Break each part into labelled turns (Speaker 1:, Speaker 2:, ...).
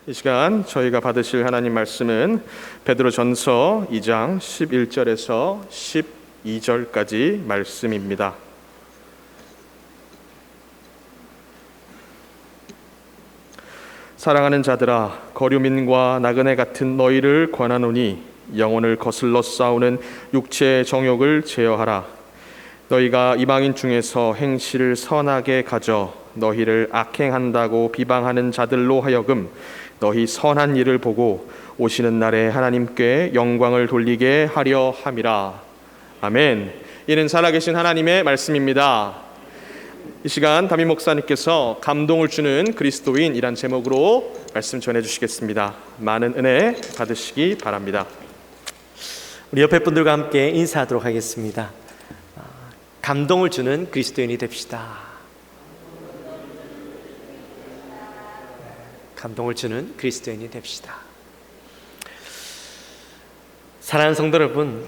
Speaker 1: 이 시간 저희가 받으실 하나님 말씀은 베드로전서 2장 11절에서 12절까지 말씀입니다. 사랑하는 자들아, 거류민과 나그네 같은 너희를 권하노니 영혼을 거슬러 싸우는 육체의 정욕을 제어하라. 너희가 이방인 중에서 행실을 선하게 가져 너희를 악행한다고 비방하는 자들로 하여금 너희 선한 일을 보고 오시는 날에 하나님께 영광을 돌리게 하려 함이라. 아멘. 이는 살아계신 하나님의 말씀입니다. 이 시간 담임 목사님께서 감동을 주는 그리스도인이란 제목으로 말씀 전해주시겠습니다. 많은 은혜 받으시기 바랍니다.
Speaker 2: 우리 옆에 분들과 함께 인사하도록 하겠습니다. 감동을 주는 그리스도인이 됩시다. 감동을 주는 그리스도인이 됩시다. 사랑하는 성도 여러분,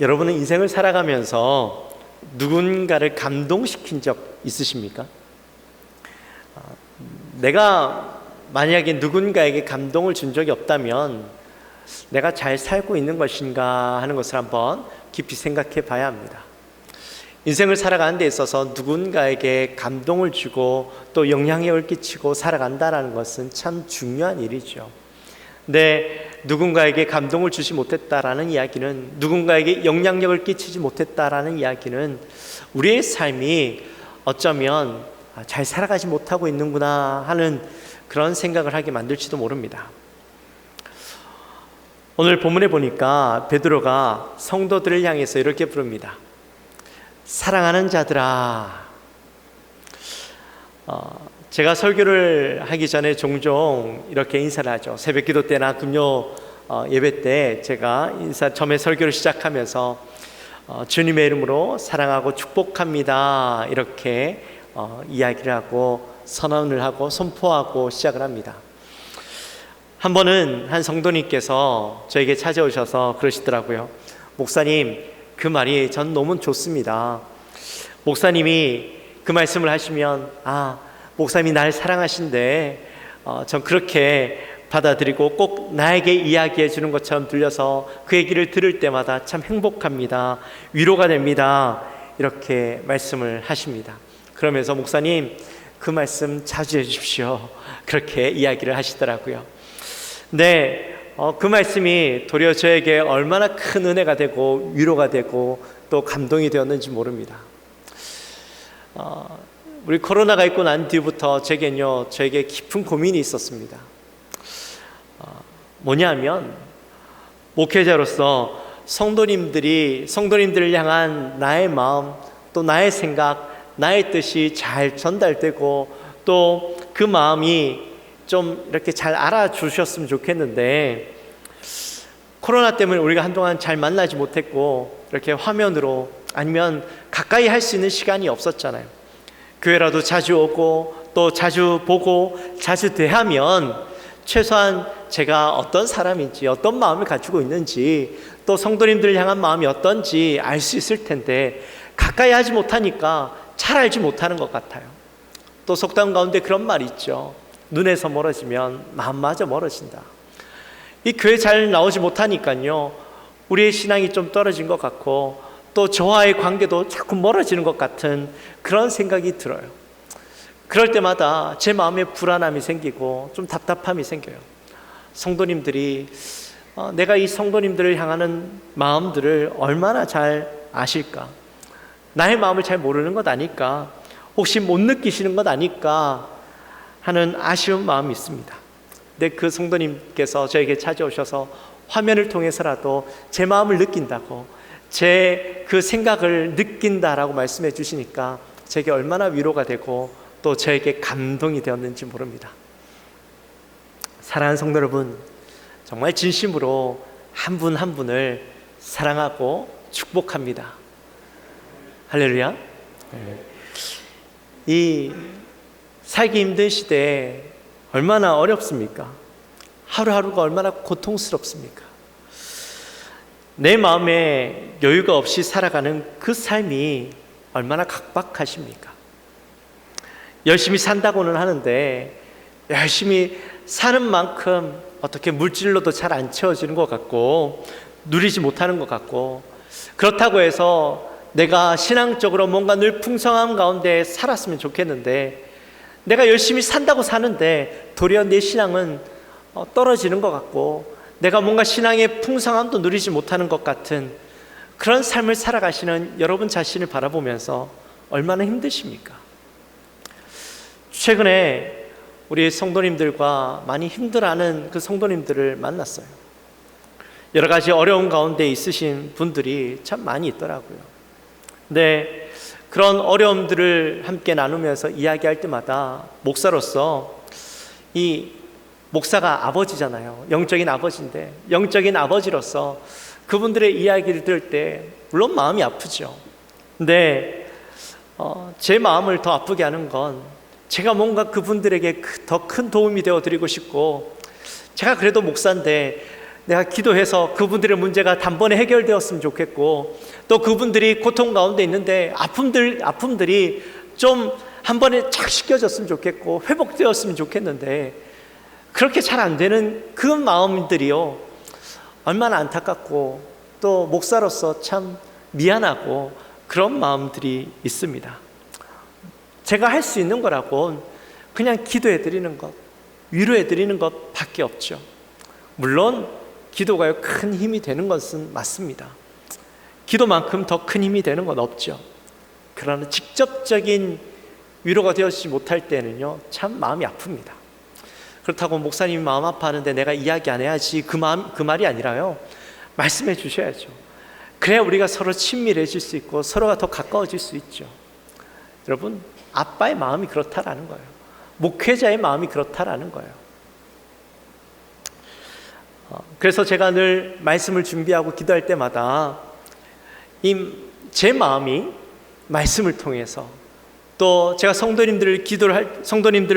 Speaker 2: 여러분은 인생을 살아가면서 누군가를 감동시킨 적 있으십니까? 내가 만약에 누군가에게 감동을 준 적이 없다면 내가 잘 살고 있는 것인가 하는 것을 한번 깊이 생각해 봐야 합니다. 인생을 살아가는 데 있어서 누군가에게 감동을 주고 또 영향력을 끼치고 살아간다는 것은 참 중요한 일이죠. 근데 누군가에게 감동을 주지 못했다라는 이야기는, 누군가에게 영향력을 끼치지 못했다라는 이야기는 우리의 삶이 어쩌면 잘 살아가지 못하고 있는구나 하는 그런 생각을 하게 만들지도 모릅니다. 오늘 본문에 보니까 베드로가 성도들을 향해서 이렇게 부릅니다. 사랑하는 자들아. 제가 설교를 하기 전에 종종 이렇게 인사를 하죠. 새벽 기도 때나 금요 예배 때 제가 처음에 설교를 시작하면서 주님의 이름으로 사랑하고 축복합니다, 이렇게 이야기를 하고 선언을 하고 선포하고 시작을 합니다. 한 번은 한 성도님께서 저에게 찾아오셔서 그러시더라고요. 목사님, 그 말이 전 너무 좋습니다. 목사님이 그 말씀을 하시면 목사님이 날 사랑하신데 전 그렇게 받아들이고 꼭 나에게 이야기해 주는 것처럼 들려서 그 얘기를 들을 때마다 참 행복합니다. 위로가 됩니다. 이렇게 말씀을 하십니다. 그러면서 목사님, 그 말씀 자주 해주십시오, 그렇게 이야기를 하시더라고요. 근데 그 말씀이 도리어 저에게 얼마나 큰 은혜가 되고 위로가 되고 또 감동이 되었는지 모릅니다. 우리 코로나가 있고 난 뒤부터 저에게 깊은 고민이 있었습니다. 뭐냐면, 목회자로서 성도님들을 향한 나의 마음, 또 나의 생각, 나의 뜻이 잘 전달되고 또 그 마음이 좀 이렇게 잘 알아주셨으면 좋겠는데, 코로나 때문에 우리가 한동안 잘 만나지 못했고 이렇게 화면으로 아니면 가까이 할 수 있는 시간이 없었잖아요. 교회라도 자주 오고 또 자주 보고 자주 대하면 최소한 제가 어떤 사람인지, 어떤 마음을 가지고 있는지, 또 성도님들을 향한 마음이 어떤지 알 수 있을 텐데 가까이 하지 못하니까 잘 알지 못하는 것 같아요. 또 속담 가운데 그런 말이 있죠. 눈에서 멀어지면 마음마저 멀어진다. 이 교회 잘 나오지 못하니까요, 우리의 신앙이 좀 떨어진 것 같고 또 저와의 관계도 자꾸 멀어지는 것 같은 그런 생각이 들어요. 그럴 때마다 제 마음에 불안함이 생기고 좀 답답함이 생겨요. 성도님들이 내가 이 성도님들을 향하는 마음들을 얼마나 잘 아실까? 나의 마음을 잘 모르는 것 아닐까? 혹시 못 느끼시는 것 아닐까 하는 아쉬운 마음이 있습니다. 근데 그 성도님께서 저에게 찾아오셔서 화면을 통해서라도 제 마음을 느낀다고, 제 그 생각을 느낀다라고 말씀해 주시니까 제게 얼마나 위로가 되고 또 저에게 감동이 되었는지 모릅니다. 사랑하는 성도 여러분, 정말 진심으로 한 분 한 분을 사랑하고 축복합니다. 할렐루야. 이 살기 힘든 시대에 얼마나 어렵습니까? 하루하루가 얼마나 고통스럽습니까? 내 마음에 여유가 없이 살아가는 그 삶이 얼마나 각박하십니까? 열심히 산다고는 하는데 열심히 사는 만큼 어떻게 물질로도 잘 안 채워지는 것 같고 누리지 못하는 것 같고, 그렇다고 해서 내가 신앙적으로 뭔가 늘 풍성함 가운데 살았으면 좋겠는데 내가 열심히 산다고 사는데 도리어 내 신앙은 떨어지는 것 같고 내가 뭔가 신앙의 풍성함도 누리지 못하는 것 같은 그런 삶을 살아가시는 여러분 자신을 바라보면서 얼마나 힘드십니까? 최근에 우리 성도님들과 많이 힘들어하는 그 성도님들을 만났어요. 여러 가지 어려운 가운데 있으신 분들이 참 많이 있더라고요. 근데 그런 어려움들을 함께 나누면서 이야기할 때마다 목사로서, 이 목사가 아버지잖아요. 영적인 아버지인데 영적인 아버지로서 그분들의 이야기를 들을 때 물론 마음이 아프죠. 근데 제 마음을 더 아프게 하는 건 제가 뭔가 그분들에게 더 큰 도움이 되어 드리고 싶고, 제가 그래도 목사인데 내가 기도해서 그분들의 문제가 단번에 해결되었으면 좋겠고, 또 그분들이 고통 가운데 있는데 아픔들이 좀 한 번에 착 씻겨졌으면 좋겠고 회복되었으면 좋겠는데 그렇게 잘 안 되는 그 마음들이요, 얼마나 안타깝고 또 목사로서 참 미안하고 그런 마음들이 있습니다. 제가 할 수 있는 거라곤 그냥 기도해 드리는 것, 위로해 드리는 것 밖에 없죠. 물론 기도가 큰 힘이 되는 것은 맞습니다. 기도만큼 더 큰 힘이 되는 건 없죠. 그러나 직접적인 위로가 되어지지 못할 때는요, 참 마음이 아픕니다. 그렇다고 목사님이 마음 아파하는데 내가 이야기 안 해야지, 그 말이 아니라요, 말씀해 주셔야죠. 그래야 우리가 서로 친밀해질 수 있고 서로가 더 가까워질 수 있죠. 여러분, 아빠의 마음이 그렇다라는 거예요. 목회자의 마음이 그렇다라는 거예요. 그래서 제가 늘 말씀을 준비하고 기도할 때마다 제 마음이 말씀을 통해서, 또 제가 성도님들을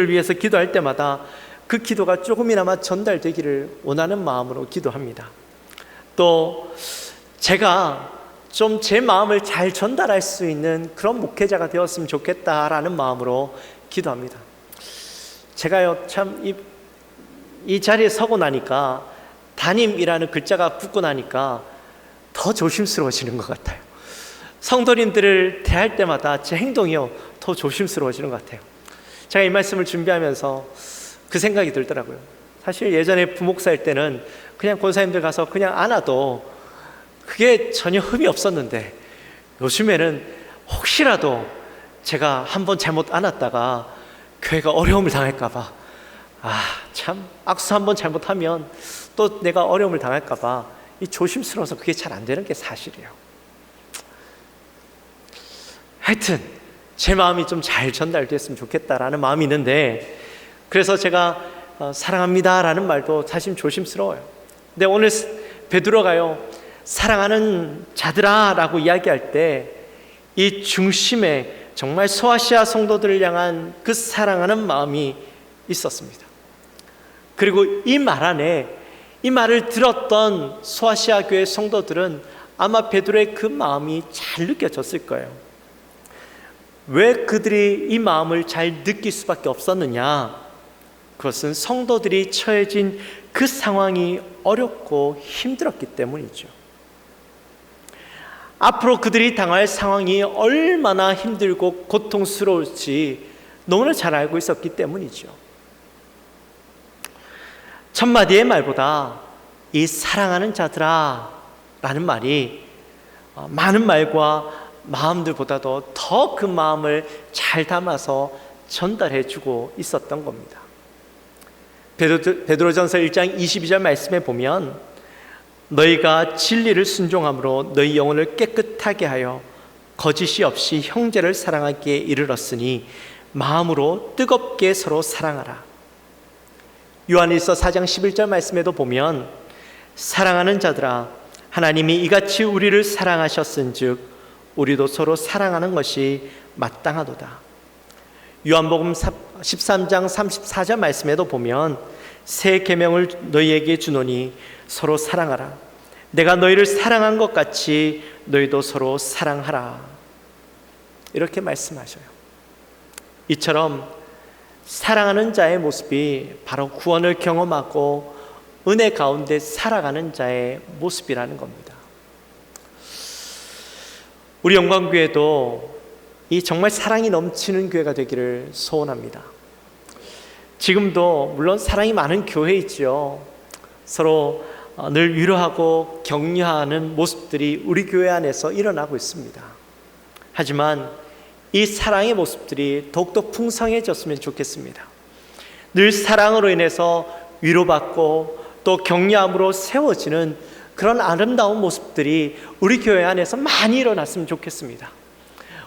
Speaker 2: 위해서 기도할 때마다 그 기도가 조금이나마 전달되기를 원하는 마음으로 기도합니다. 또 제가 좀 제 마음을 잘 전달할 수 있는 그런 목회자가 되었으면 좋겠다라는 마음으로 기도합니다. 제가요, 참 이 자리에 서고 나니까, 담임이라는 글자가 붙고 나니까 더 조심스러워지는 것 같아요. 성도님들을 대할 때마다 제 행동이요, 더 조심스러워지는 것 같아요. 제가 이 말씀을 준비하면서 그 생각이 들더라고요. 사실 예전에 부목사일 때는 그냥 권사님들 가서 그냥 안아도 그게 전혀 흠이 없었는데, 요즘에는 혹시라도 제가 한번 잘못 안았다가 교회가 어려움을 당할까봐, 참 악수 한번 잘못하면 또 내가 어려움을 당할까봐 이 조심스러워서 그게 잘 안 되는 게 사실이에요. 하여튼 제 마음이 좀 잘 전달됐으면 좋겠다라는 마음이 있는데, 그래서 제가 사랑합니다라는 말도 사실 조심스러워요. 근데 오늘 베드로가요, 사랑하는 자들아 라고 이야기할 때 이 중심에 정말 소아시아 성도들을 향한 그 사랑하는 마음이 있었습니다. 그리고 이 말 안에, 이 말을 들었던 소아시아 교회 성도들은 아마 베드로의 그 마음이 잘 느껴졌을 거예요. 왜 그들이 이 마음을 잘 느낄 수밖에 없었느냐? 그것은 성도들이 처해진 그 상황이 어렵고 힘들었기 때문이죠. 앞으로 그들이 당할 상황이 얼마나 힘들고 고통스러울지 너무나 잘 알고 있었기 때문이죠. 첫 마디의 말보다 이 사랑하는 자들아 라는 말이 많은 말과 마음들보다도 더 그 마음을 잘 담아서 전달해주고 있었던 겁니다. 베드로전서 1장 22절 말씀에 보면, 너희가 진리를 순종함으로 너희 영혼을 깨끗하게 하여 거짓이 없이 형제를 사랑하기에 이르렀으니 마음으로 뜨겁게 서로 사랑하라. 요한일서 4장 11절 말씀에도 보면, 사랑하는 자들아, 하나님이 이같이 우리를 사랑하셨은즉 우리도 서로 사랑하는 것이 마땅하도다. 요한복음 13장 34절 말씀에도 보면, 새 계명을 너희에게 주노니 서로 사랑하라. 내가 너희를 사랑한 것 같이 너희도 서로 사랑하라. 이렇게 말씀하셔요. 이처럼 사랑하는 자의 모습이 바로 구원을 경험하고 은혜 가운데 살아가는 자의 모습이라는 겁니다. 우리 영광교회도 이 정말 사랑이 넘치는 교회가 되기를 소원합니다. 지금도 물론 사랑이 많은 교회이죠. 서로 늘 위로하고 격려하는 모습들이 우리 교회 안에서 일어나고 있습니다. 하지만 이 사랑의 모습들이 더욱더 풍성해졌으면 좋겠습니다. 늘 사랑으로 인해서 위로받고 또 격려함으로 세워지는 그런 아름다운 모습들이 우리 교회 안에서 많이 일어났으면 좋겠습니다.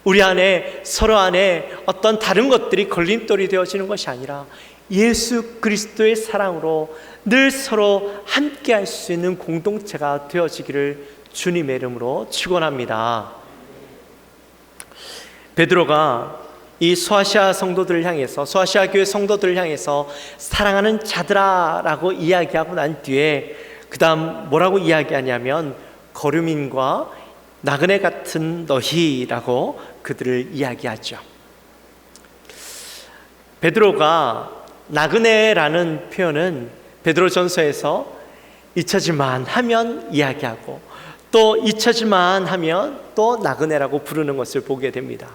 Speaker 2: 우리 안에 서로 안에 어떤 다른 것들이 걸림돌이 되어지는 것이 아니라 예수 그리스도의 사랑으로 늘 서로 함께 할 수 있는 공동체가 되어지기를 주님의 이름으로 축원합니다. 베드로가 이 소아시아 성도들을 향해서, 소아시아 교회 성도들을 향해서 사랑하는 자들아라고 이야기하고 난 뒤에 그 다음 뭐라고 이야기하냐면 거류민과 나그네 같은 너희라고 그들을 이야기하죠. 베드로가 나그네라는 표현은 베드로전서에서 잊혀지만 하면 이야기하고 또 잊혀지만 하면 또 나그네라고 부르는 것을 보게 됩니다.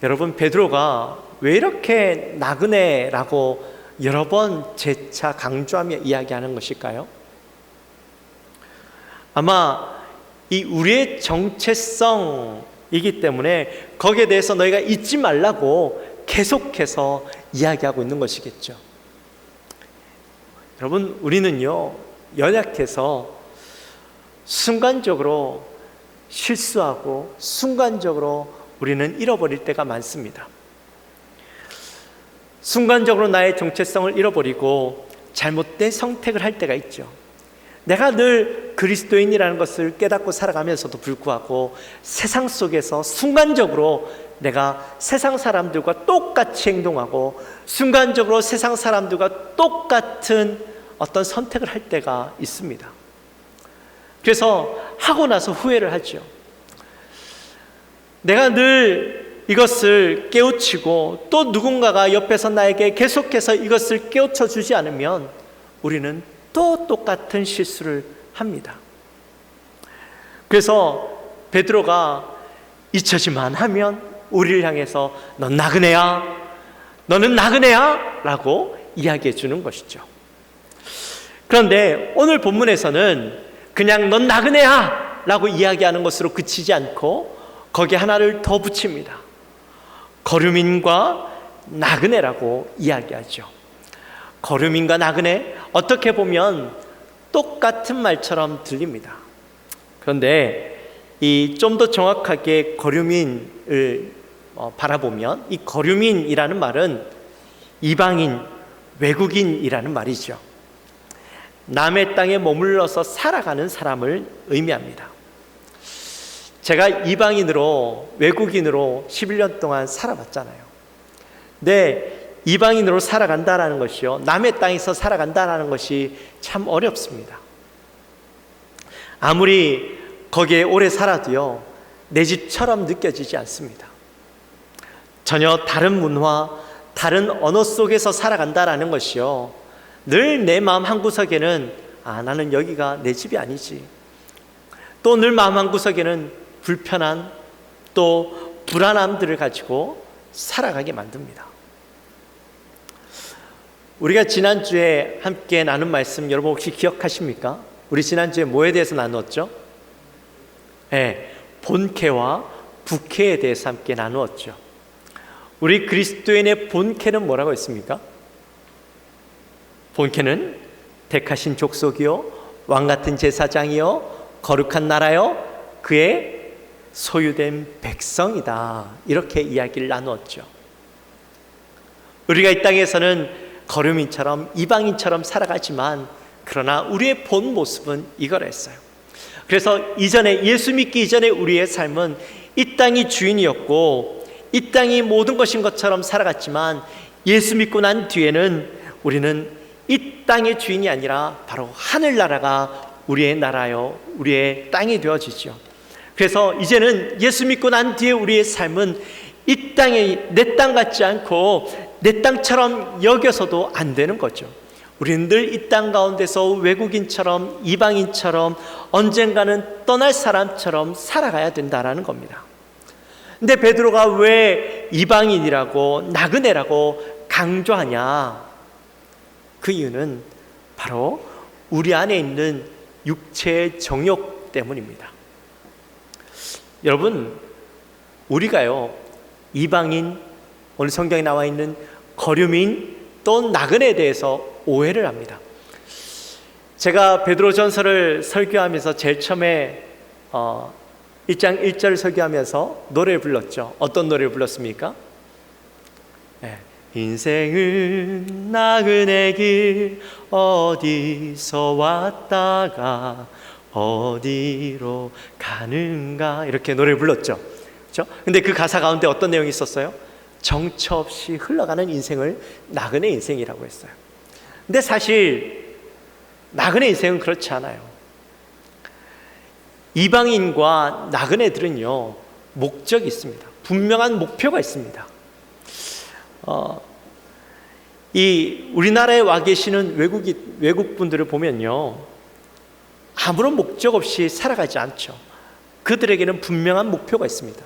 Speaker 2: 여러분, 베드로가 왜 이렇게 나그네라고 여러 번 재차 강조하며 이야기하는 것일까요? 아마 이 우리의 정체성이기 때문에 거기에 대해서 너희가 잊지 말라고 계속해서 이야기하고 있는 것이겠죠. 여러분, 우리는요 연약해서 순간적으로 실수하고 순간적으로 우리는 잃어버릴 때가 많습니다. 순간적으로 나의 정체성을 잃어버리고 잘못된 선택을 할 때가 있죠. 내가 늘 그리스도인이라는 것을 깨닫고 살아가면서도 불구하고 세상 속에서 순간적으로 내가 세상 사람들과 똑같이 행동하고 순간적으로 세상 사람들과 똑같은 어떤 선택을 할 때가 있습니다. 그래서 하고 나서 후회를 하죠. 내가 늘 이것을 깨우치고 또 누군가가 옆에서 나에게 계속해서 이것을 깨우쳐 주지 않으면 우리는 또 똑같은 실수를 합니다. 그래서 베드로가 잊혀지만 하면 우리를 향해서 넌 나그네야, 너는 나그네야 라고 이야기해 주는 것이죠. 그런데 오늘 본문에서는 그냥 넌 나그네야 라고 이야기하는 것으로 그치지 않고 거기에 하나를 더 붙입니다. 거류민과 나그네라고 이야기하죠. 거류민과 나그네, 어떻게 보면 똑같은 말처럼 들립니다. 그런데 이 좀 더 정확하게 거류민을 바라보면 이 거류민이라는 말은 이방인, 외국인이라는 말이죠. 남의 땅에 머물러서 살아가는 사람을 의미합니다. 제가 이방인으로, 외국인으로 11년 동안 살아봤잖아요. 근데 이방인으로 살아간다는 것이요, 남의 땅에서 살아간다는 것이 참 어렵습니다. 아무리 거기에 오래 살아도요, 내 집처럼 느껴지지 않습니다. 전혀 다른 문화, 다른 언어 속에서 살아간다는 것이요, 늘 내 마음 한구석에는 나는 여기가 내 집이 아니지. 또 늘 마음 한구석에는 불편한 또 불안함들을 가지고 살아가게 만듭니다. 우리가 지난주에 함께 나눈 말씀 여러분 혹시 기억하십니까? 우리 지난주에 뭐에 대해서 나누었죠? 네, 본캐와 부캐에 대해서 함께 나누었죠. 우리 그리스도인의 본캐는 뭐라고 했습니까? 본캐는 택하신 족속이요, 왕같은 제사장이요, 거룩한 나라요, 그의 소유된 백성이다. 이렇게 이야기를 나누었죠. 우리가 이 땅에서는 거류민처럼 이방인처럼 살아가지만 그러나 우리의 본 모습은 이거랬어요. 그래서 이전에 예수 믿기 이전에 우리의 삶은 이 땅이 주인이었고 이 땅이 모든 것인 것처럼 살아갔지만 예수 믿고 난 뒤에는 우리는 이 땅의 주인이 아니라 바로 하늘나라가 우리의 나라요, 우리의 땅이 되어지죠. 그래서 이제는 예수 믿고 난 뒤에 우리의 삶은 이 땅이 내 땅 같지 않고 내 땅처럼 여겨서도 안 되는 거죠. 우리는 늘 이 땅 가운데서 외국인처럼 이방인처럼 언젠가는 떠날 사람처럼 살아가야 된다라는 겁니다. 근데 베드로가 왜 이방인이라고 나그네라고 강조하냐? 그 이유는 바로 우리 안에 있는 육체의 정욕 때문입니다. 여러분, 우리가요, 이방인, 오늘 성경에 나와 있는 거류민 또 나그네에 대해서 오해를 합니다. 제가 베드로전서를 설교하면서 제일 처음에 1장 1절 설교하면서 노래를 불렀죠. 어떤 노래를 불렀습니까? 네. 인생은 나그네 길 어디서 왔다가 어디로 가는가, 이렇게 노래를 불렀죠. 그렇죠? 근데 그 가사 가운데 어떤 내용이 있었어요? 정처 없이 흘러가는 인생을 나그네 인생이라고 했어요. 근데 사실 나그네 인생은 그렇지 않아요. 이방인과 나그네들은요, 목적이 있습니다. 분명한 목표가 있습니다. 이 우리나라에 와 계시는 외국 분들을 보면요, 아무런 목적 없이 살아가지 않죠. 그들에게는 분명한 목표가 있습니다.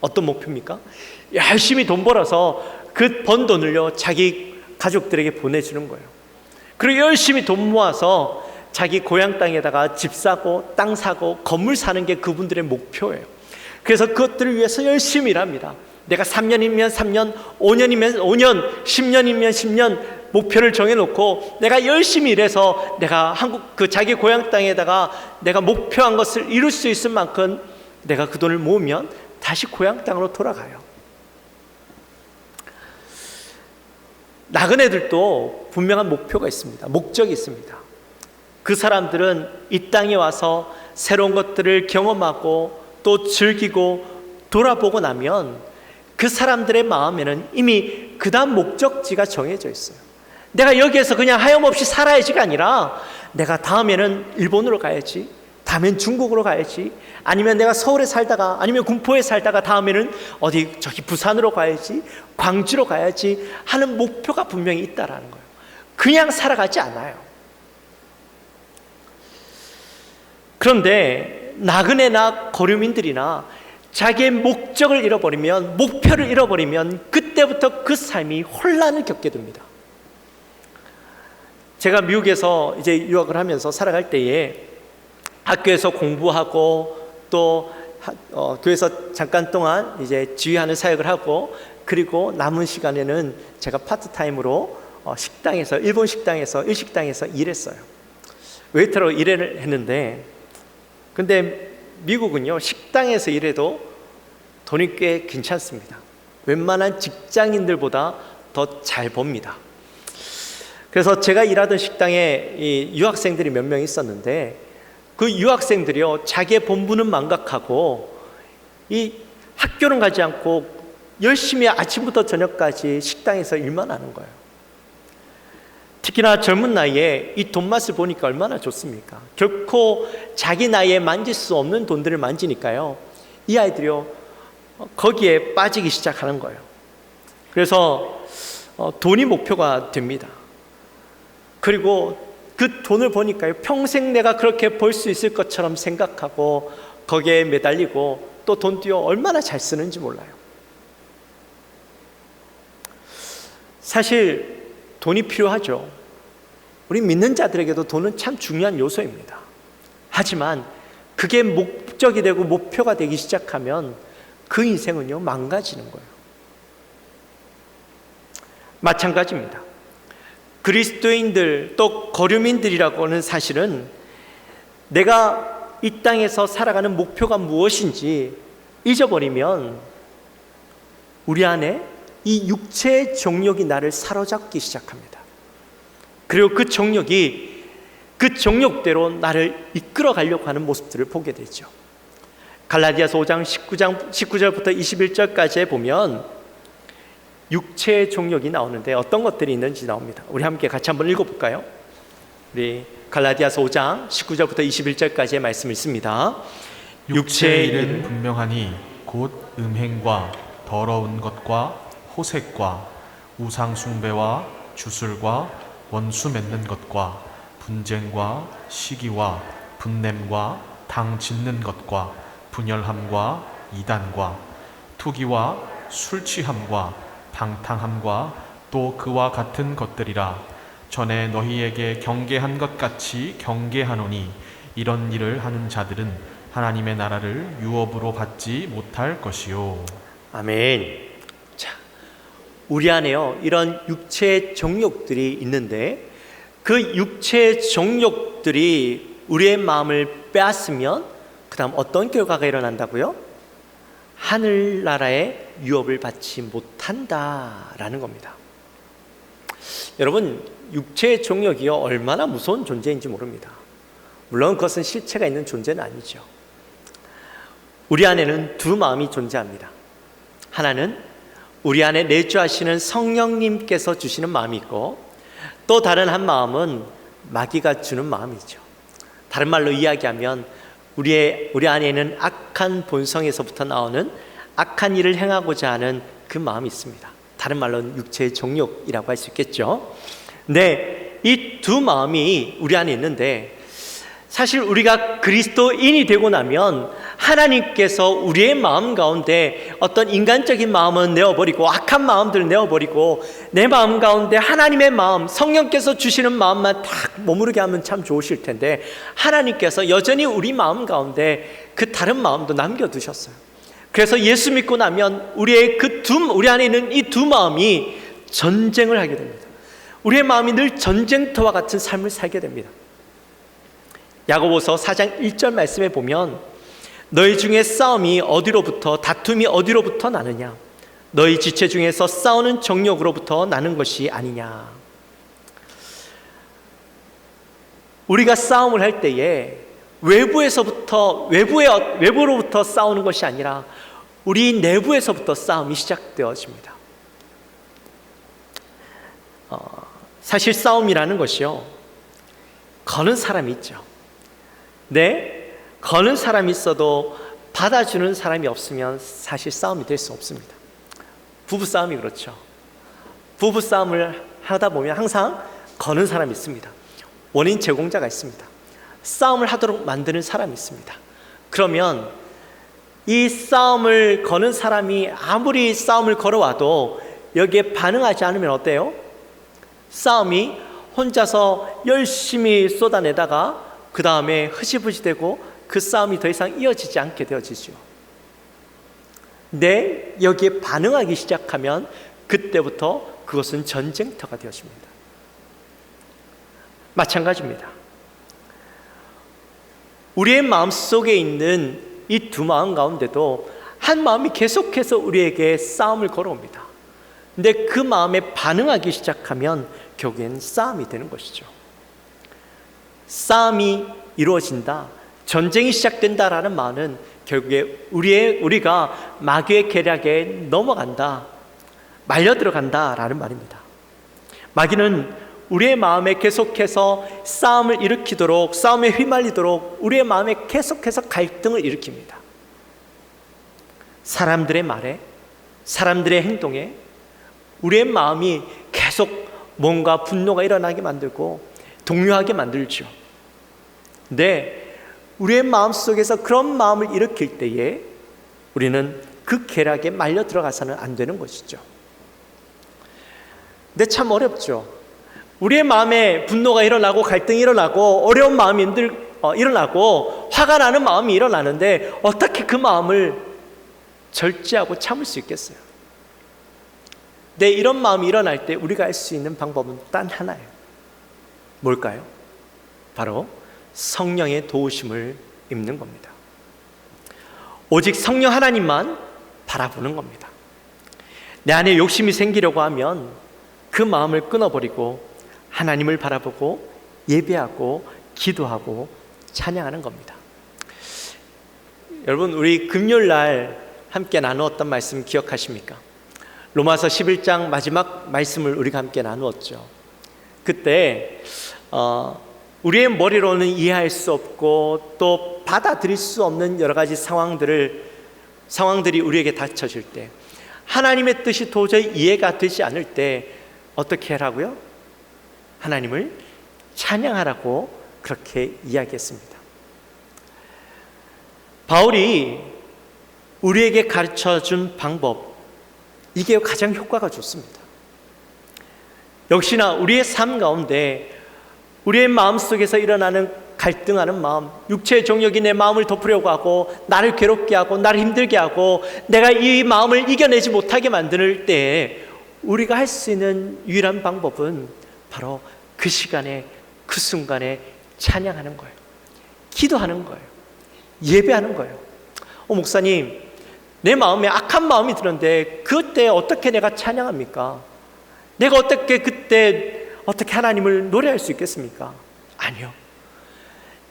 Speaker 2: 어떤 목표입니까? 열심히 돈 벌어서 그 번 돈을요, 자기 가족들에게 보내주는 거예요. 그리고 열심히 돈 모아서 자기 고향 땅에다가 집 사고 땅 사고 건물 사는 게 그분들의 목표예요. 그래서 그것들을 위해서 열심히 일합니다. 내가 3년이면 3년, 5년이면 5년, 10년이면 10년 목표를 정해놓고 내가 열심히 일해서 내가 자기 고향 땅에다가 내가 목표한 것을 이룰 수 있을 만큼 내가 그 돈을 모으면 다시 고향 땅으로 돌아가요. 나그네들도 분명한 목표가 있습니다. 목적이 있습니다. 그 사람들은 이 땅에 와서 새로운 것들을 경험하고 또 즐기고 돌아보고 나면 그 사람들의 마음에는 이미 그 다음 목적지가 정해져 있어요. 내가 여기에서 그냥 하염없이 살아야지가 아니라 내가 다음에는 일본으로 가야지, 다음엔 중국으로 가야지, 아니면 내가 서울에 살다가 아니면 군포에 살다가 다음에는 어디 저기 부산으로 가야지, 광주로 가야지 하는 목표가 분명히 있다라는 거예요. 그냥 살아가지 않아요. 그런데 나그네나 거류민들이나 자기의 목적을 잃어버리면, 목표를 잃어버리면 그때부터 그 삶이 혼란을 겪게 됩니다. 제가 미국에서 이제 유학을 하면서 살아갈 때에 학교에서 공부하고 또 교회에서 잠깐 동안 이제 지휘하는 사역을 하고, 그리고 남은 시간에는 제가 파트타임으로 식당에서, 일본 식당에서, 일식당에서 일했어요. 웨이터로 일을 했는데, 근데 미국은요, 식당에서 일해도 돈이 꽤 괜찮습니다. 웬만한 직장인들보다 더 잘 법니다. 그래서 제가 일하던 식당에 이 유학생들이 몇 명 있었는데, 그 유학생들이요, 자기의 본분은 망각하고 이 학교는 가지 않고 열심히 아침부터 저녁까지 식당에서 일만 하는 거예요. 특히나 젊은 나이에 이 돈 맛을 보니까 얼마나 좋습니까? 결코 자기 나이에 만질 수 없는 돈들을 만지니까요, 이 아이들이요, 거기에 빠지기 시작하는 거예요. 그래서 돈이 목표가 됩니다. 그리고 그 돈을 보니까요, 평생 내가 그렇게 벌 수 있을 것처럼 생각하고 거기에 매달리고 또 돈도요, 얼마나 잘 쓰는지 몰라요. 사실 돈이 필요하죠. 우리 믿는 자들에게도 돈은 참 중요한 요소입니다. 하지만 그게 목적이 되고 목표가 되기 시작하면 그 인생은요, 망가지는 거예요. 마찬가지입니다. 그리스도인들 또 거류민들이라고 하는 사실은 내가 이 땅에서 살아가는 목표가 무엇인지 잊어버리면 우리 안에 이 육체의 정욕이 나를 사로잡기 시작합니다. 그리고 그 정욕이 그 정욕대로 나를 이끌어 가려고 하는 모습들을 보게 되죠. 갈라디아서 5장 19절부터 21절까지에 보면 육체의 정욕이 나오는데 어떤 것들이 있는지 나옵니다. 우리 함께 같이 한번 읽어볼까요? 우리 갈라디아서 5장 19절부터 21절까지의 말씀을 읽습니다.
Speaker 3: 육체의 일은 분명하니 곧 음행과 더러운 것과 호색과 우상 숭배와 주술과 원수 맺는 것과 분쟁과 시기와 분냄과 당 짓는 것과 분열함과 이단과 투기와 술 취함과 방탕함과 또 그와 같은 것들이라. 전에 너희에게 경계한 것 같이 경계하노니 이런 일을 하는 자들은 하나님의 나라를 유업으로 받지 못할 것이요.
Speaker 2: 아멘. 자, 우리 안에요 이런 육체의 정욕들이 있는데 그 육체의 정욕들이 우리의 마음을 빼앗으면 그 다음 어떤 결과가 일어난다고요? 하늘나라의 유업을 받지 못한다라는 겁니다. 여러분, 육체의 정욕이요 얼마나 무서운 존재인지 모릅니다. 물론 그것은 실체가 있는 존재는 아니죠. 우리 안에는 두 마음이 존재합니다. 하나는 우리 안에 내주하시는 성령님께서 주시는 마음이 있고, 또 다른 한 마음은 마귀가 주는 마음이죠. 다른 말로 이야기하면 우리 안에 있는 악한 본성에서부터 나오는 악한 일을 행하고자 하는 그 마음이 있습니다. 다른 말로는 육체의 정욕이라고 할 수 있겠죠. 네, 이 두 마음이 우리 안에 있는데, 사실 우리가 그리스도인이 되고 나면 하나님께서 우리의 마음 가운데 어떤 인간적인 마음은 내어버리고 악한 마음들을 내어버리고 내 마음 가운데 하나님의 마음, 성령께서 주시는 마음만 딱 머무르게 하면 참 좋으실 텐데, 하나님께서 여전히 우리 마음 가운데 그 다른 마음도 남겨두셨어요. 그래서 예수 믿고 나면 우리 안에 있는 이 두 마음이 전쟁을 하게 됩니다. 우리의 마음이 늘 전쟁터와 같은 삶을 살게 됩니다. 야고보서 4장 1절 말씀에 보면 너희 중에 다툼이 어디로부터 나느냐? 너희 지체 중에서 싸우는 정욕으로부터 나는 것이 아니냐? 우리가 싸움을 할 때에 외부로부터 싸우는 것이 아니라 우리 내부에서부터 싸움이 시작되어집니다. 사실 싸움이라는 것이요, 거는 사람이 있죠. 네, 거는 사람이 있어도 받아주는 사람이 없으면 사실 싸움이 될 수 없습니다. 부부싸움이 그렇죠. 부부싸움을 하다 보면 항상 거는 사람이 있습니다. 원인 제공자가 있습니다. 싸움을 하도록 만드는 사람이 있습니다. 그러면 이 싸움을 거는 사람이 아무리 싸움을 걸어와도 여기에 반응하지 않으면 어때요? 싸움이 혼자서 열심히 쏟아내다가 그 다음에 흐지부지 되고 그 싸움이 더 이상 이어지지 않게 되어지죠. 근데 여기에 반응하기 시작하면 그때부터 그것은 전쟁터가 되어집니다. 마찬가지입니다. 우리의 마음속에 있는 이 두 마음 가운데도 한 마음이 계속해서 우리에게 싸움을 걸어옵니다. 근데 그 마음에 반응하기 시작하면 결국엔 싸움이 되는 것이죠. 싸움이 이루어진다, 전쟁이 시작된다라는 말은 결국에 우리가 마귀의 계략에 넘어간다, 말려 들어간다라는 말입니다. 마귀는 우리의 마음에 계속해서 싸움을 일으키도록, 싸움에 휘말리도록 우리의 마음에 계속해서 갈등을 일으킵니다. 사람들의 말에, 사람들의 행동에 우리의 마음이 계속 뭔가 분노가 일어나게 만들고 동요하게 만들죠. 근데 우리의 마음속에서 그런 마음을 일으킬 때에 우리는 그 계략에 말려 들어가서는 안 되는 것이죠. 근데 참 어렵죠. 우리의 마음에 분노가 일어나고 갈등이 일어나고 어려운 마음이 일어나고 화가 나는 마음이 일어나는데 어떻게 그 마음을 절제하고 참을 수 있겠어요? 근데 이런 마음이 일어날 때 우리가 할 수 있는 방법은 단 하나예요. 뭘까요? 바로 성령의 도우심을 입는 겁니다. 오직 성령 하나님만 바라보는 겁니다. 내 안에 욕심이 생기려고 하면 그 마음을 끊어버리고 하나님을 바라보고 예배하고 기도하고 찬양하는 겁니다. 여러분, 우리 금요일날 함께 나누었던 말씀 기억하십니까? 로마서 11장 마지막 말씀을 우리가 함께 나누었죠. 그때 우리의 머리로는 이해할 수 없고 또 받아들일 수 없는 여러 가지 상황들이 우리에게 닥쳐질 때 하나님의 뜻이 도저히 이해가 되지 않을 때 어떻게 하라고요? 하나님을 찬양하라고 그렇게 이야기했습니다. 바울이 우리에게 가르쳐준 방법, 이게 가장 효과가 좋습니다. 역시나 우리의 삶 가운데 우리의 마음속에서 일어나는 갈등하는 마음, 육체의 정욕이 내 마음을 덮으려고 하고 나를 괴롭게 하고 나를 힘들게 하고 내가 이 마음을 이겨내지 못하게 만들 때 우리가 할 수 있는 유일한 방법은 바로 그 시간에 그 순간에 찬양하는 거예요. 기도하는 거예요. 예배하는 거예요. 목사님, 내 마음에 악한 마음이 드는데 그때 어떻게 내가 찬양합니까? 내가 어떻게 그때 어떻게 하나님을 노래할 수 있겠습니까? 아니요.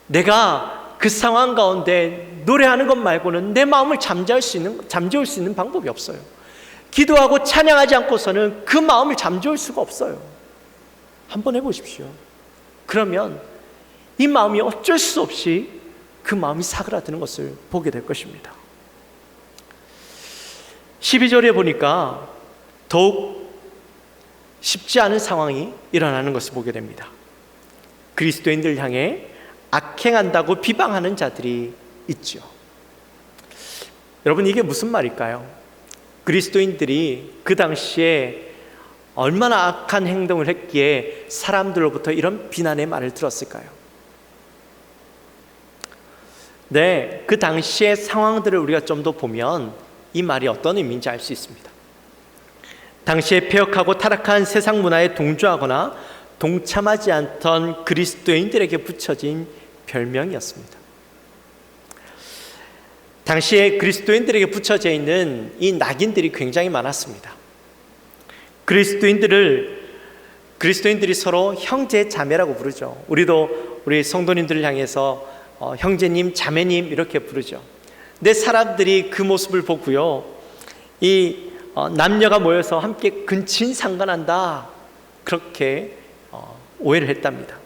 Speaker 2: 내가 그 상황 가운데 노래하는 것 말고는 내 마음을 잠재울 수 있는 방법이 없어요. 기도하고 찬양하지 않고서는 그 마음을 잠재울 수가 없어요. 한번 해보십시오. 그러면 이 마음이 어쩔 수 없이 그 마음이 사그라드는 것을 보게 될 것입니다. 12절에 보니까 더욱 쉽지 않은 상황이 일어나는 것을 보게 됩니다. 그리스도인들 향해 악행한다고 비방하는 자들이 있죠. 여러분, 이게 무슨 말일까요? 그리스도인들이 그 당시에 얼마나 악한 행동을 했기에 사람들로부터 이런 비난의 말을 들었을까요? 네, 그 당시의 상황들을 우리가 좀 더 보면 이 말이 어떤 의미인지 알 수 있습니다. 당시에 폐역하고 타락한 세상 문화에 동조하거나 동참하지 않던 그리스도인들에게 붙여진 별명이었습니다. 당시에 그리스도인들에게 붙여져 있는 이 낙인들이 굉장히 많았습니다. 그리스도인들이 서로 형제 자매라고 부르죠. 우리도 우리 성도님들을 향해서 형제님, 자매님 이렇게 부르죠. 근데 사람들이 그 모습을 보고요, 이 남녀가 모여서 함께 근친상간한다, 그렇게 오해를 했답니다.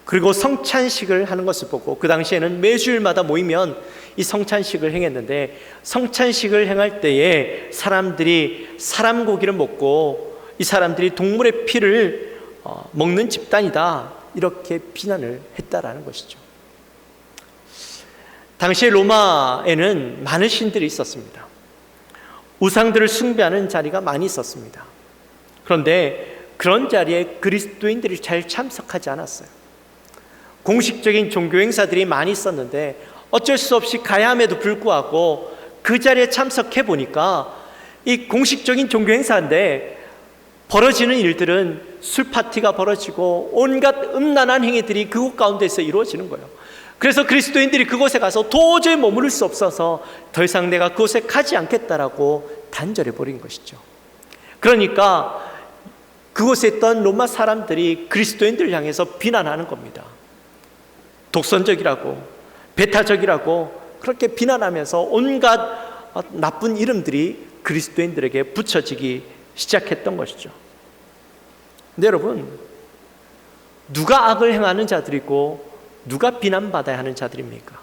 Speaker 2: 그리고 성찬식을 하는 것을 보고, 그 당시에는 매주일마다 모이면 이 성찬식을 행했는데, 성찬식을 행할 때에 사람들이 사람 고기를 먹고 이 사람들이 동물의 피를 먹는 집단이다, 이렇게 비난을 했다라는 것이죠. 당시에 로마에는 많은 신들이 있었습니다. 우상들을 숭배하는 자리가 많이 있었습니다. 그런데 그런 자리에 그리스도인들이 잘 참석하지 않았어요. 공식적인 종교 행사들이 많이 있었는데 어쩔 수 없이 가야 함에도 불구하고 그 자리에 참석해 보니까 이 공식적인 종교 행사인데 벌어지는 일들은 술 파티가 벌어지고 온갖 음란한 행위들이 그곳 가운데서 이루어지는 거예요. 그래서 그리스도인들이 그곳에 가서 도저히 머무를 수 없어서 더 이상 내가 그곳에 가지 않겠다라고 단절해 버린 것이죠. 그러니까 그곳에 있던 로마 사람들이 그리스도인들을 향해서 비난하는 겁니다. 독선적이라고, 배타적이라고 그렇게 비난하면서 온갖 나쁜 이름들이 그리스도인들에게 붙여지기 시작했던 것이죠. 근데 여러분, 누가 악을 행하는 자들이고 누가 비난받아야 하는 자들입니까?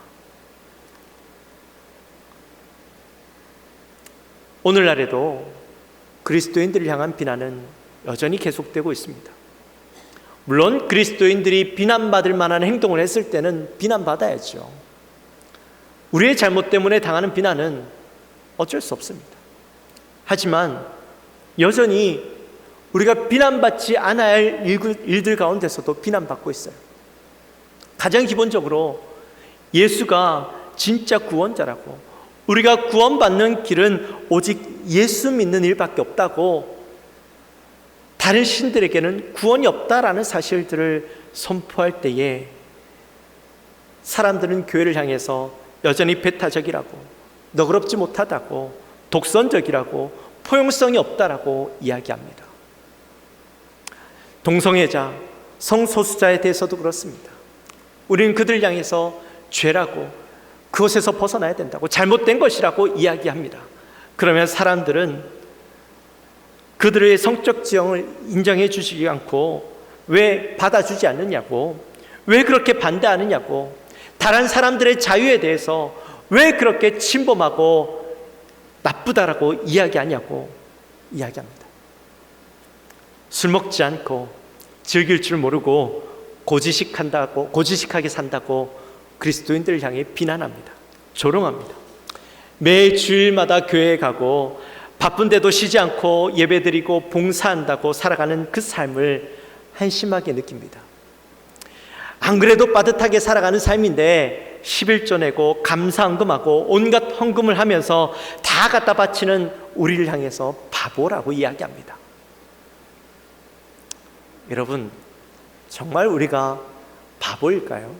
Speaker 2: 오늘날에도 그리스도인들을 향한 비난은 여전히 계속되고 있습니다. 물론 그리스도인들이 비난받을 만한 행동을 했을 때는 비난받아야죠. 우리의 잘못 때문에 당하는 비난은 어쩔 수 없습니다. 하지만 여전히 우리가 비난받지 않아야 할 일들 가운데서도 비난받고 있어요. 가장 기본적으로 예수가 진짜 구원자라고, 우리가 구원받는 길은 오직 예수 믿는 일밖에 없다고, 다른 신들에게는 구원이 없다라는 사실들을 선포할 때에 사람들은 교회를 향해서 여전히 배타적이라고, 너그럽지 못하다고, 독선적이라고, 포용성이 없다라고 이야기합니다. 동성애자, 성소수자에 대해서도 그렇습니다. 우리는 그들을 향해서 죄라고, 그것에서 벗어나야 된다고, 잘못된 것이라고 이야기합니다. 그러면 사람들은 그들의 성적 지형을 인정해 주지 않고 왜 받아주지 않느냐고, 왜 그렇게 반대하느냐고, 다른 사람들의 자유에 대해서 왜 그렇게 침범하고 나쁘다라고 이야기하냐고 이야기합니다. 술 먹지 않고 즐길 줄 모르고 고지식하게 산다고 그리스도인들을 향해 비난합니다. 조롱합니다. 매 주일마다 교회에 가고 바쁜데도 쉬지 않고 예배드리고 봉사한다고 살아가는 그 삶을 한심하게 느낍니다. 안 그래도 빠듯하게 살아가는 삶인데 11조 내고 감사헌금하고 온갖 헌금을 하면서 다 갖다 바치는 우리를 향해서 바보라고 이야기합니다. 여러분, 정말 우리가 바보일까요?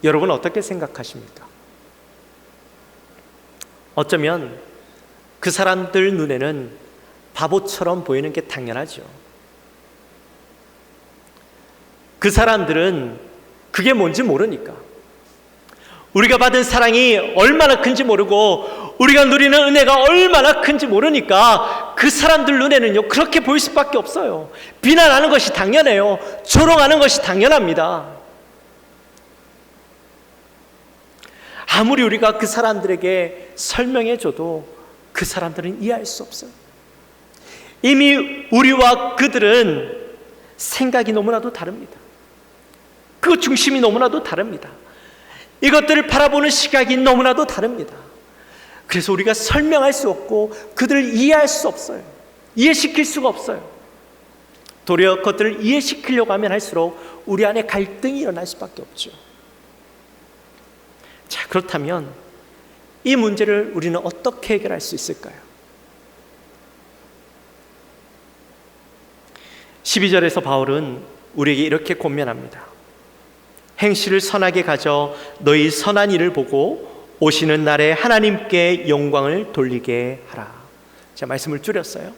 Speaker 2: 여러분 어떻게 생각하십니까? 어쩌면 그 사람들 눈에는 바보처럼 보이는 게 당연하죠. 그 사람들은 그게 뭔지 모르니까, 우리가 받은 사랑이 얼마나 큰지 모르고 우리가 누리는 은혜가 얼마나 큰지 모르니까 그 사람들 눈에는요 그렇게 보일 수밖에 없어요. 비난하는 것이 당연해요. 조롱하는 것이 당연합니다. 아무리 우리가 그 사람들에게 설명해줘도 그 사람들은 이해할 수 없어요. 이미 우리와 그들은 생각이 너무나도 다릅니다. 그 중심이 너무나도 다릅니다. 이것들을 바라보는 시각이 너무나도 다릅니다. 그래서 우리가 설명할 수 없고 그들을 이해할 수 없어요. 이해시킬 수가 없어요. 도리어 그것들을 이해시키려고 하면 할수록 우리 안에 갈등이 일어날 수밖에 없죠. 자, 그렇다면 이 문제를 우리는 어떻게 해결할 수 있을까요? 12절에서 바울은 우리에게 이렇게 권면합니다. 행실을 선하게 가져 너희 선한 일을 보고 오시는 날에 하나님께 영광을 돌리게 하라. 제가 말씀을 줄였어요.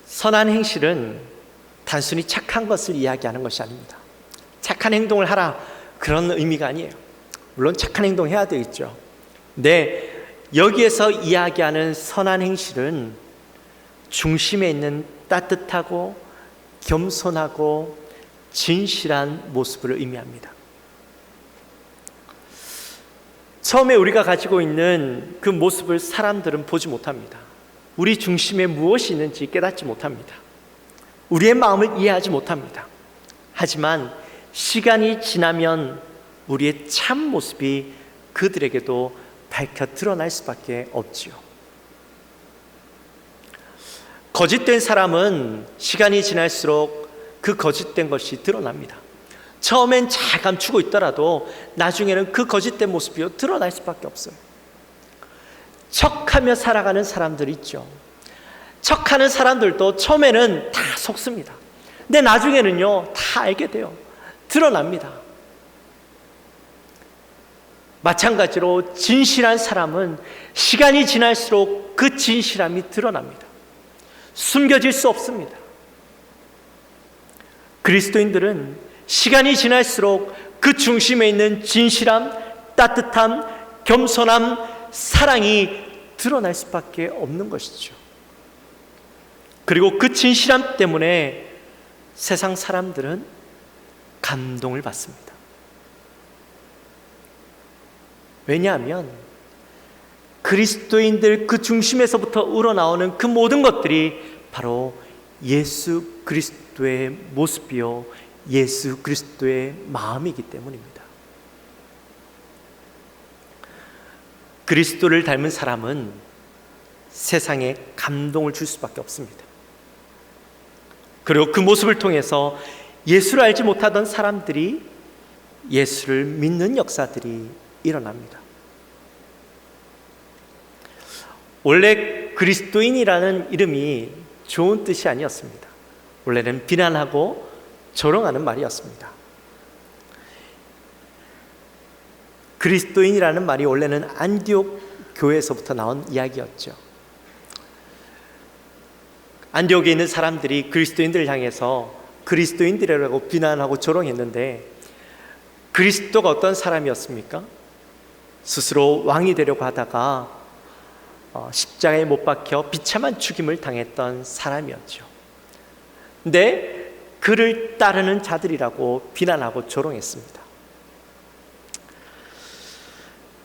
Speaker 2: 선한 행실은 단순히 착한 것을 이야기하는 것이 아닙니다. 착한 행동을 하라, 그런 의미가 아니에요. 물론 착한 행동 해야 되겠죠. 근데 여기에서 이야기하는 선한 행실은 중심에 있는 따뜻하고 겸손하고 진실한 모습을 의미합니다. 처음에 우리가 가지고 있는 그 모습을 사람들은 보지 못합니다. 우리 중심에 무엇이 있는지 깨닫지 못합니다. 우리의 마음을 이해하지 못합니다. 하지만 시간이 지나면 우리의 참 모습이 그들에게도 밝혀 드러날 수밖에 없지요. 거짓된 사람은 시간이 지날수록 그 거짓된 것이 드러납니다. 처음엔 잘 감추고 있더라도 나중에는 그 거짓된 모습이 드러날 수밖에 없어요. 척하며 살아가는 사람들 있죠. 척하는 사람들도 처음에는 다 속습니다. 근데 나중에는요 다 알게 돼요. 드러납니다. 마찬가지로 진실한 사람은 시간이 지날수록 그 진실함이 드러납니다. 숨겨질 수 없습니다. 그리스도인들은 시간이 지날수록 그 중심에 있는 진실함, 따뜻함, 겸손함, 사랑이 드러날 수밖에 없는 것이죠. 그리고 그 진실함 때문에 세상 사람들은 감동을 받습니다. 왜냐하면 그리스도인들 그 중심에서부터 우러나오는 그 모든 것들이 바로 예수 그리스도의 모습이요 예수 그리스도의 마음이기 때문입니다. 그리스도를 닮은 사람은 세상에 감동을 줄 수밖에 없습니다. 그리고 그 모습을 통해서 예수를 알지 못하던 사람들이 예수를 믿는 역사들이 일어납니다. 원래 그리스도인이라는 이름이 좋은 뜻이 아니었습니다. 원래는 비난하고 조롱하는 말이었습니다. 그리스도인이라는 말이 원래는 안디옥 교회에서부터 나온 이야기였죠. 안디옥에 있는 사람들이 그리스도인들을 향해서 그리스도인들이라고 비난하고 조롱했는데 그리스도가 어떤 사람이었습니까? 스스로 왕이 되려고 하다가 십자가에 못 박혀 비참한 죽임을 당했던 사람이었죠. 근데 그를 따르는 자들이라고 비난하고 조롱했습니다.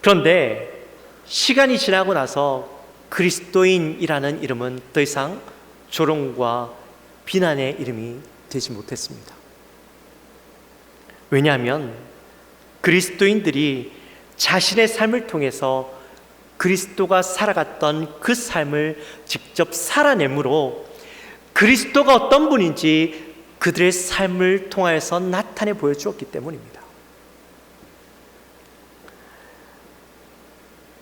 Speaker 2: 그런데 시간이 지나고 나서 그리스도인이라는 이름은 더 이상 조롱과 비난의 이름이 되지 못했습니다. 왜냐하면 그리스도인들이 자신의 삶을 통해서 그리스도가 살아갔던 그 삶을 직접 살아내므로 그리스도가 어떤 분인지 그들의 삶을 통하여서 나타내 보여주었기 때문입니다.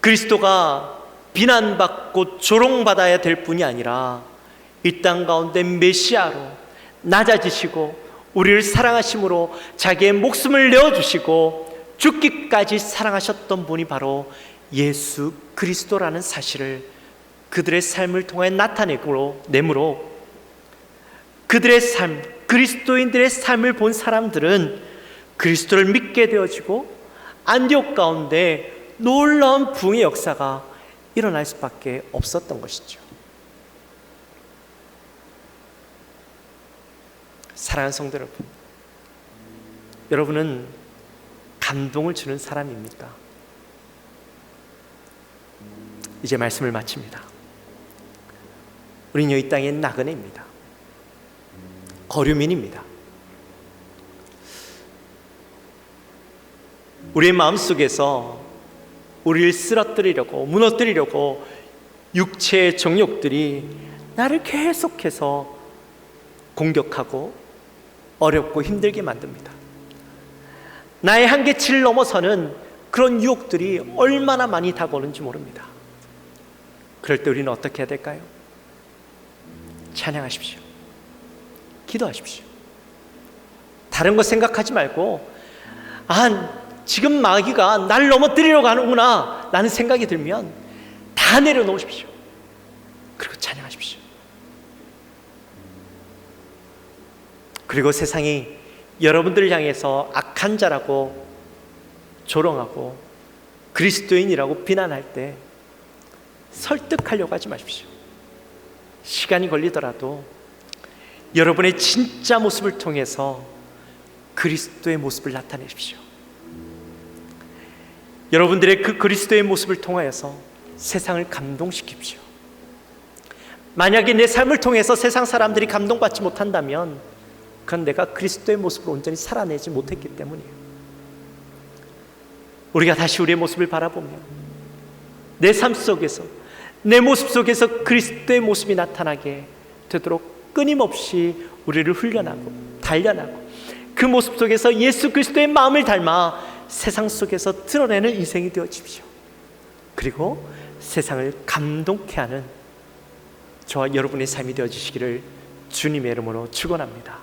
Speaker 2: 그리스도가 비난받고 조롱받아야 될 뿐이 아니라 이 땅 가운데 메시아로 낮아지시고 우리를 사랑하심으로 자기의 목숨을 내어주시고 죽기까지 사랑하셨던 분이 바로 예수 그리스도라는 사실을 그들의 삶을 통해 나타내므로 그들의 삶, 그리스도인들의 삶을 본 사람들은 그리스도를 믿게 되어지고 안디옥 가운데 놀라운 부흥의 역사가 일어날 수밖에 없었던 것이죠. 사랑하는 성도 여러분, 여러분은 감동을 주는 사람입니까? 이제 말씀을 마칩니다. 우리는 이 땅의 나그네입니다. 거류민입니다. 우리의 마음속에서 우리를 쓰러뜨리려고 무너뜨리려고 육체의 정욕들이 나를 계속해서 공격하고 어렵고 힘들게 만듭니다. 나의 한계치를 넘어서는 그런 유혹들이 얼마나 많이 다가오는지 모릅니다. 그럴 때 우리는 어떻게 해야 될까요? 찬양하십시오. 기도하십시오. 다른 거 생각하지 말고 지금 마귀가 나를 넘어뜨리려고 하는구나 라는 생각이 들면 다 내려놓으십시오. 그리고 찬양하십시오. 그리고 세상이 여러분들을 향해서 악한 자라고 조롱하고 그리스도인이라고 비난할 때 설득하려고 하지 마십시오. 시간이 걸리더라도 여러분의 진짜 모습을 통해서 그리스도의 모습을 나타내십시오. 여러분들의 그 그리스도의 모습을 통하여서 세상을 감동시킵시오. 만약에 내 삶을 통해서 세상 사람들이 감동받지 못한다면 그건 내가 그리스도의 모습을 온전히 살아내지 못했기 때문이에요. 우리가 다시 우리의 모습을 바라보며 내 삶 속에서 내 모습 속에서 그리스도의 모습이 나타나게 되도록 끊임없이 우리를 훈련하고 단련하고 그 모습 속에서 예수 그리스도의 마음을 닮아 세상 속에서 드러내는 인생이 되어집시오. 그리고 세상을 감동케 하는 저와 여러분의 삶이 되어지시기를 주님의 이름으로 축원합니다.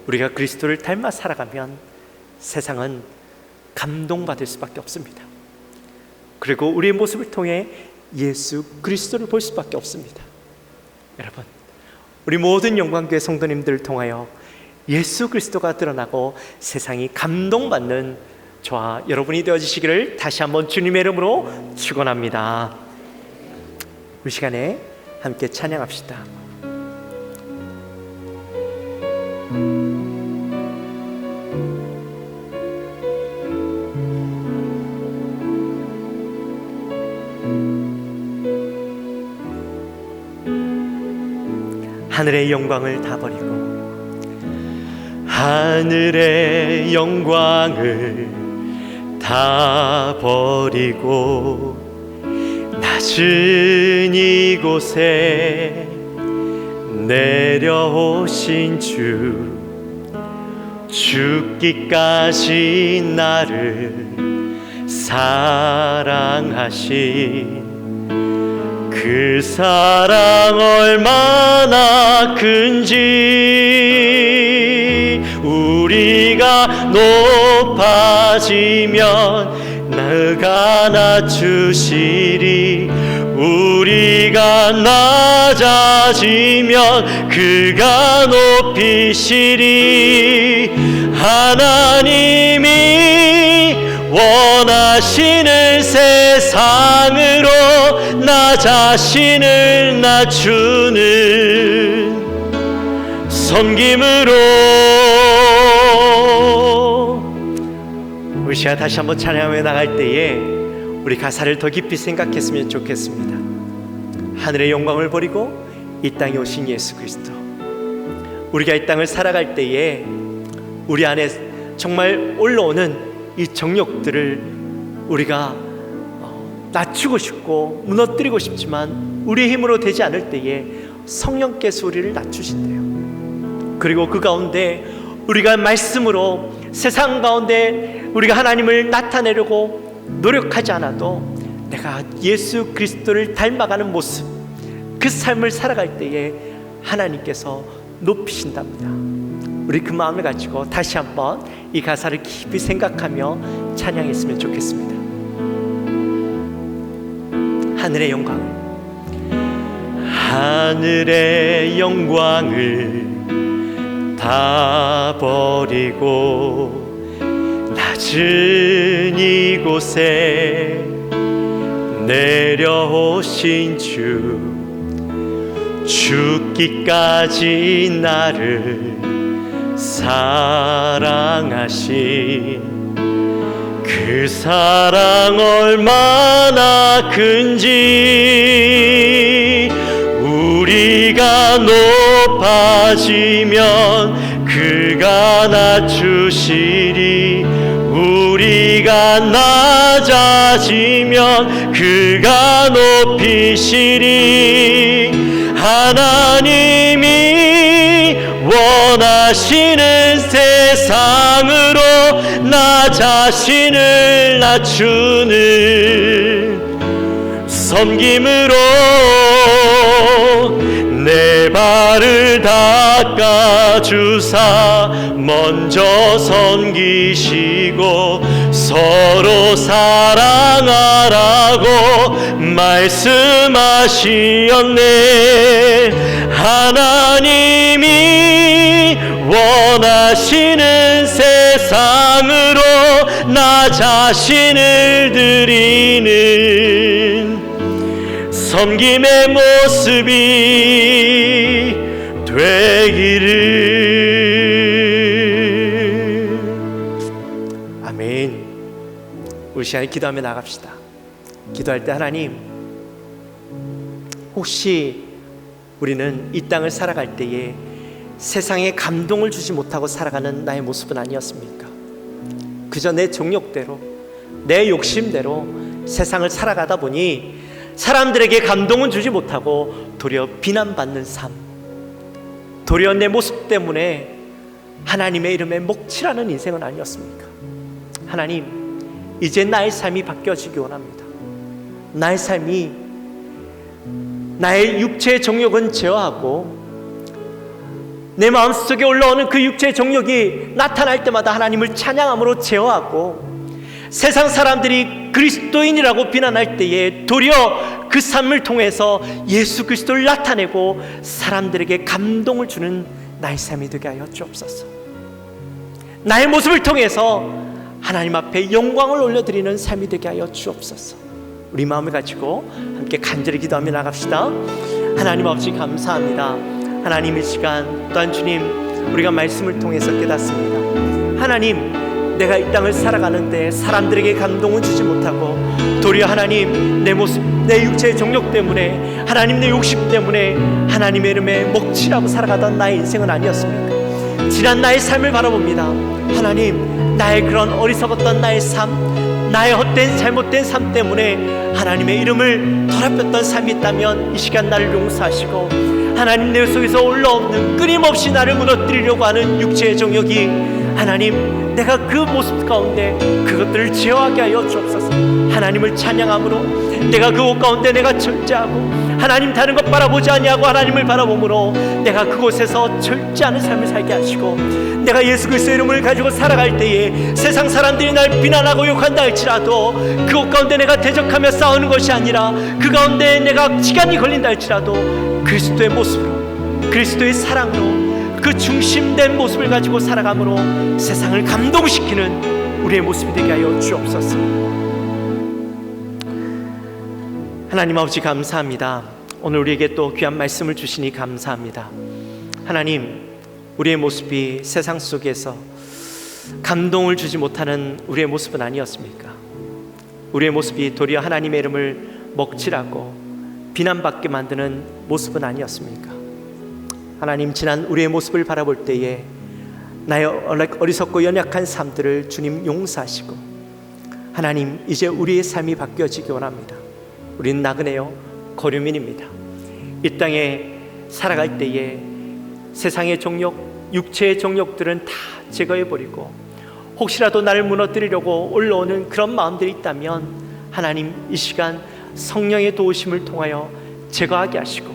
Speaker 2: 우리가 그리스도를 닮아 살아가면 세상은 감동받을 수밖에 없습니다. 그리고 우리의 모습을 통해 예수 그리스도를 볼 수밖에 없습니다. 여러분, 우리 모든 영광교회 성도님들을 통하여 예수 그리스도가 드러나고 세상이 감동받는 저와 여러분이 되어지시기를 다시 한번 주님의 이름으로 축원합니다. 우리 시간에 함께 찬양합시다. 하늘의 영광을 다 버리고 하늘의 영광을 다 버리고 낮은 이곳에 내려오신 주 죽기까지 나를 사랑하신 그 사랑 얼마나 큰지 우리가 높아지면 그가 낮추시리 우리가 낮아지면 그가 높이시리 하나님이 원하시는 세상으로 나 자신을 낮추는 섬김으로 우리 우리 시간 다시 한번 찬양하며 나갈 때에 우리 가사를 더 깊이 생각했으면 좋겠습니다. 하늘의 영광을 버리고 이 땅에 오신 예수 그리스도, 우리가 이 땅을 살아갈 때에 우리 안에 정말 올라오는 이 정욕들을 우리가 낮추고 싶고 무너뜨리고 싶지만 우리의 힘으로 되지 않을 때에 성령께서 우리를 낮추신대요. 그리고 그 가운데 우리가 말씀으로 세상 가운데 우리가 하나님을 나타내려고 노력하지 않아도 내가 예수 그리스도를 닮아가는 모습, 그 삶을 살아갈 때에 하나님께서 높이신답니다. 우리 그 마음을 가지고 다시 한번 이 가사를 깊이 생각하며 찬양했으면 좋겠습니다. 하늘의 영광을, 하늘의 영광을 다 버리고 낮은 이곳에 내려오신 주, 죽기까지 나를 사랑하신 그 사랑 얼마나 큰지, 우리가 높아지면 그가 낮추시리, 우리가 낮아지면 그가 높이시리. 하나님이 원하시는 세상으로 나 자신을 낮추는 섬김으로 내 발을 닦아주사 먼저 섬기시고 서로 사랑하라고 말씀하시었네. 하나님이 원하시는 세상으로 나 자신을 드리는 섬김의 모습이 되기를. 아멘. 우리 시간에 기도하며 나갑시다. 기도할 때 하나님, 혹시 우리는 이 땅을 살아갈 때에 세상에 감동을 주지 못하고 살아가는 나의 모습은 아니었습니까? 그저 내 정욕대로, 내 욕심대로 세상을 살아가다 보니 사람들에게 감동은 주지 못하고 도리어 비난받는 삶, 도리어 내 모습 때문에 하나님의 이름에 목칠하는 인생은 아니었습니까? 하나님, 이제 나의 삶이 바뀌어지기 원합니다. 나의 삶이, 나의 육체의 정욕은 제어하고 내 마음속에 올라오는 그 육체의 정욕이 나타날 때마다 하나님을 찬양함으로 제어하고, 세상 사람들이 그리스도인이라고 비난할 때에 도리어 그 삶을 통해서 예수 그리스도를 나타내고 사람들에게 감동을 주는 나의 삶이 되게 하여 주옵소서. 나의 모습을 통해서 하나님 앞에 영광을 올려드리는 삶이 되게 하여 주옵소서. 우리 마음을 가지고 함께 간절히 기도하며 나갑시다. 하나님 아버지 감사합니다. 하나님, 이 시간 또한 주님, 우리가 말씀을 통해서 깨닫습니다. 하나님, 내가 이 땅을 살아가는데 사람들에게 감동을 주지 못하고 도리어 하나님, 내 모습, 내 육체의 정욕 때문에, 하나님 내 욕심 때문에 하나님의 이름에 먹칠하고 살아가던 나의 인생은 아니었습니까? 지난 나의 삶을 바라봅니다. 하나님, 나의 그런 어리석었던 나의 삶, 나의 헛된 잘못된 삶 때문에 하나님의 이름을 더럽혔던 삶이 있다면 이 시간 나를 용서하시고, 하나님 내 속에서 올라오는 끊임없이 나를 무너뜨리려고 하는 육체의 정욕이, 하나님 내가 그 모습 가운데 그것들을 제어하게 하여 주옵소서. 하나님을 찬양함으로 내가 그곳 가운데 내가 절제하고 하나님 다른 것 바라보지 아니하고 하나님을 바라봄으로 내가 그곳에서 절제하는 삶을 살게 하시고, 내가 예수 그리스도의 이름을 가지고 살아갈 때에 세상 사람들이 날 비난하고 욕한다 할지라도 그곳 가운데 내가 대적하며 싸우는 것이 아니라 그 가운데 내가 시간이 걸린다 할지라도 그리스도의 모습으로, 그리스도의 사랑으로 그 중심된 모습을 가지고 살아감으로 세상을 감동시키는 우리의 모습이 되게 하여 주옵소서. 하나님 아버지 감사합니다. 오늘 우리에게 또 귀한 말씀을 주시니 감사합니다. 하나님, 우리의 모습이 세상 속에서 감동을 주지 못하는 우리의 모습은 아니었습니까? 우리의 모습이 도리어 하나님의 이름을 먹칠하고 비난받게 만드는 모습은 아니었습니까? 하나님, 지난 우리의 모습을 바라볼 때에 나의 어리석고 연약한 삶들을 주님 용서하시고, 하나님, 이제 우리의 삶이 바뀌어지기 원합니다. 우리는 나그네요 거류민입니다. 이 땅에 살아갈 때에 세상의 정욕, 육체의 정욕들은 다 제거해버리고, 혹시라도 나를 무너뜨리려고 올라오는 그런 마음들이 있다면 하나님, 이 시간 성령의 도우심을 통하여 제거하게 하시고,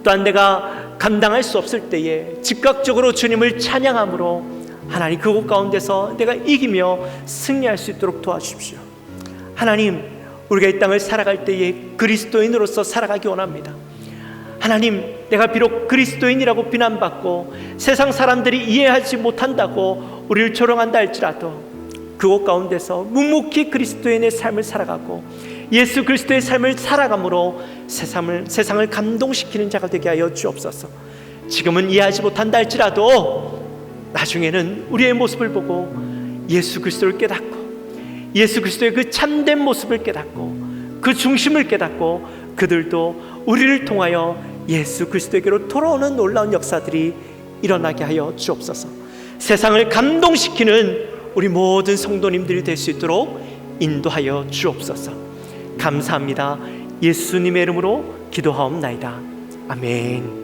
Speaker 2: 또한 내가 감당할 수 없을 때에 즉각적으로 주님을 찬양함으로 하나님, 그곳 가운데서 내가 이기며 승리할 수 있도록 도와주십시오. 하나님, 우리가 이 땅을 살아갈 때에 그리스도인으로서 살아가기 원합니다. 하나님, 내가 비록 그리스도인이라고 비난받고 세상 사람들이 이해하지 못한다고 우리를 조롱한다 할지라도 그곳 가운데서 묵묵히 그리스도인의 삶을 살아가고 예수 그리스도의 삶을 살아감으로 세상을 감동시키는 자가 되게 하여 주옵소서. 지금은 이해하지 못한다 할지라도 나중에는 우리의 모습을 보고 예수 그리스도를 깨닫고, 예수 그리스도의 그 참된 모습을 깨닫고, 그 중심을 깨닫고 그들도 우리를 통하여 예수 그리스도에게로 돌아오는 놀라운 역사들이 일어나게 하여 주옵소서. 세상을 감동시키는 우리 모든 성도님들이 될 수 있도록 인도하여 주옵소서. 감사합니다. 예수님의 이름으로 기도하옵나이다. 아멘.